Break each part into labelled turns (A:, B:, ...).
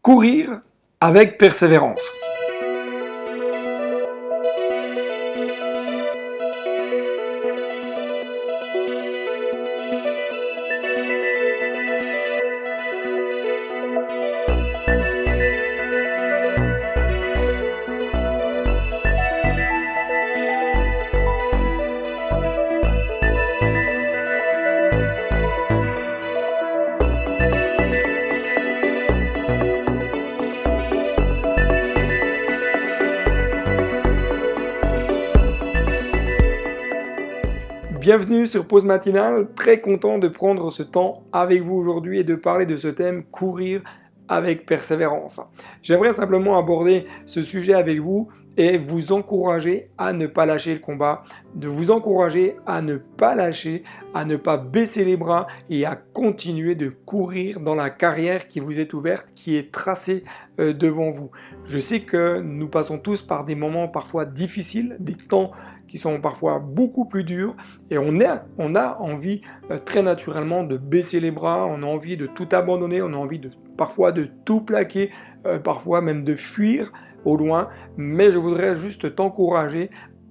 A: Courir avec persévérance. Bienvenue sur Pause Matinale, très content de prendre ce temps avec vous aujourd'hui et de parler de ce thème « Courir avec persévérance ». J'aimerais simplement aborder ce sujet avec vous et vous encourager à ne pas lâcher le combat, de vous encourager à ne pas lâcher, à ne pas baisser les bras et à continuer de courir dans la carrière qui vous est ouverte, qui est tracée devant vous. Je sais que nous passons tous par des moments parfois difficiles, des temps qui sont parfois beaucoup plus durs et on a envie très naturellement de baisser les bras, on a envie de tout abandonner, on a envie parfois de tout plaquer, parfois même de fuir au loin, mais je voudrais juste t'encourager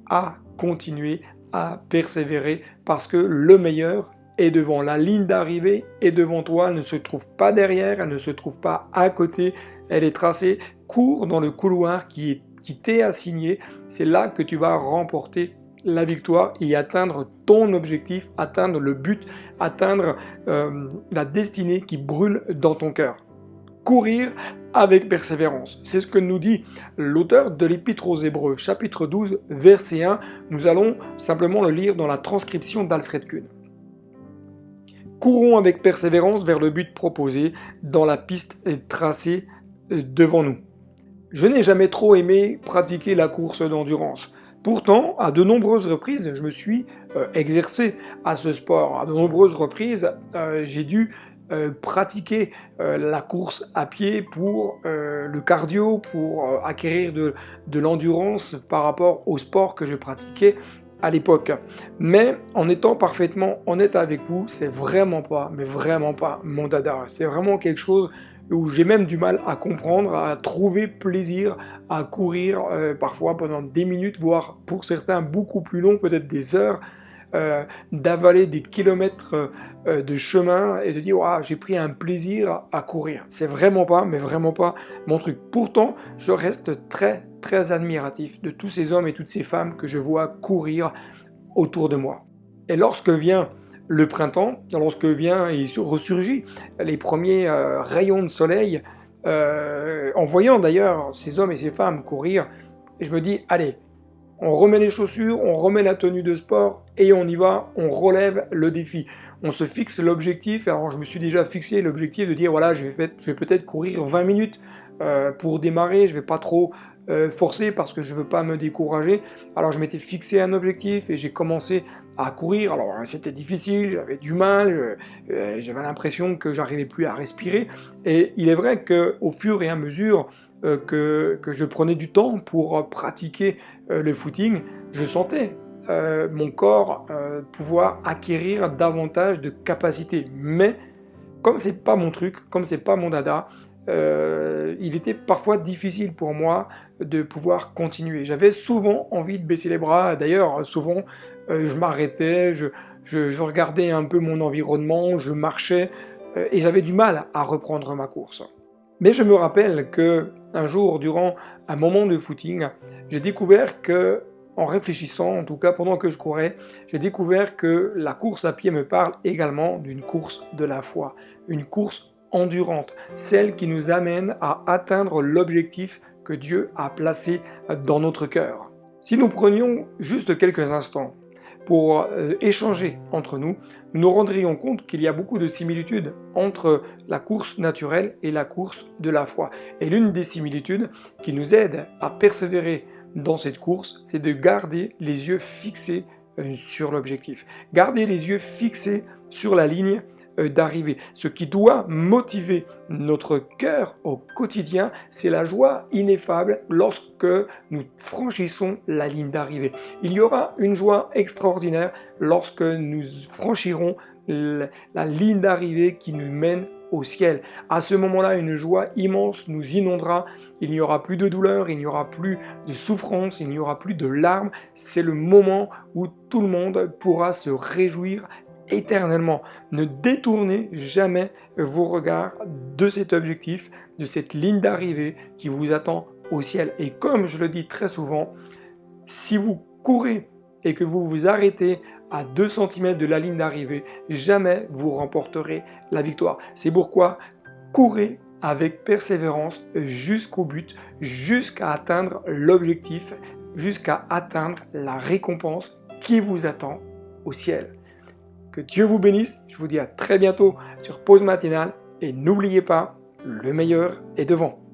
A: à continuer à persévérer parce que le meilleur est devant. La ligne d'arrivée est devant toi, elle ne se trouve pas derrière, elle ne se trouve pas à côté, elle est tracée. Cours dans le couloir qui t'est assigné, c'est là que tu vas remporter la victoire et atteindre ton objectif, atteindre le but, atteindre la destinée qui brûle dans ton cœur. Courir avec persévérance. C'est ce que nous dit l'auteur de l'Épître aux Hébreux, chapitre 12, verset 1. Nous allons simplement le lire dans la transcription d'Alfred Kuhn. Courons avec persévérance vers le but proposé, dans la piste tracée devant nous. Je n'ai jamais trop aimé pratiquer la course d'endurance. Pourtant, à de nombreuses reprises, je me suis exercé à ce sport. À de nombreuses reprises, j'ai dû pratiquer la course à pied pour le cardio, pour acquérir de l'endurance par rapport au sport que je pratiquais à l'époque. Mais en étant parfaitement honnête avec vous, c'est vraiment pas, mais vraiment pas mon dada. C'est vraiment quelque chose où j'ai même du mal à comprendre, à trouver plaisir à courir parfois pendant des minutes, voire pour certains beaucoup plus long, peut-être des heures, d'avaler des kilomètres de chemin et de dire « j'ai pris un plaisir à courir ». C'est vraiment pas, mais vraiment pas mon truc. Pourtant, je reste très, très admiratif de tous ces hommes et toutes ces femmes que je vois courir autour de moi. Et lorsque vient le printemps, lorsque vient et ressurgit les premiers rayons de soleil, en voyant d'ailleurs ces hommes et ces femmes courir, je me dis, allez, on remet les chaussures, on remet la tenue de sport et on y va, on relève le défi. On se fixe l'objectif, alors je me suis déjà fixé l'objectif de dire, voilà, je vais peut-être courir 20 minutes pour démarrer, je ne vais pas trop forcer parce que je ne veux pas me décourager. Alors je m'étais fixé un objectif et j'ai commencé à courir. Alors c'était difficile, j'avais du mal, j'avais l'impression que j'arrivais plus à respirer. Et il est vrai qu'au fur et à mesure que je prenais du temps pour pratiquer le footing, je sentais mon corps pouvoir acquérir davantage de capacités. Mais comme c'est pas mon truc, comme c'est pas mon dada, il était parfois difficile pour moi de pouvoir continuer. J'avais souvent envie de baisser les bras, d'ailleurs souvent je m'arrêtais, je regardais un peu mon environnement, je marchais et j'avais du mal à reprendre ma course. Mais je me rappelle qu'un jour, durant un moment de footing, j'ai découvert que, en réfléchissant, en tout cas pendant que je courais, j'ai découvert que la course à pied me parle également d'une course de la foi, une course endurante, celle qui nous amène à atteindre l'objectif que Dieu a placé dans notre cœur. Si nous prenions juste quelques instants pour échanger entre nous, nous nous rendrions compte qu'il y a beaucoup de similitudes entre la course naturelle et la course de la foi. Et l'une des similitudes qui nous aide à persévérer dans cette course, c'est de garder les yeux fixés sur l'objectif. Garder les yeux fixés sur la ligne d'arriver. Ce qui doit motiver notre cœur au quotidien, c'est la joie ineffable lorsque nous franchissons la ligne d'arrivée. Il y aura une joie extraordinaire lorsque nous franchirons la ligne d'arrivée qui nous mène au ciel. À ce moment-là, une joie immense nous inondera. Il n'y aura plus de douleur, il n'y aura plus de souffrance, il n'y aura plus de larmes. C'est le moment où tout le monde pourra se réjouir éternellement. Ne détournez jamais vos regards de cet objectif, de cette ligne d'arrivée qui vous attend au ciel. Et comme je le dis très souvent, si vous courez et que vous vous arrêtez à 2 cm de la ligne d'arrivée, jamais vous remporterez la victoire. C'est pourquoi courez avec persévérance jusqu'au but, jusqu'à atteindre l'objectif, jusqu'à atteindre la récompense qui vous attend au ciel. Que Dieu vous bénisse, je vous dis à très bientôt sur Pause Matinale et n'oubliez pas, le meilleur est devant.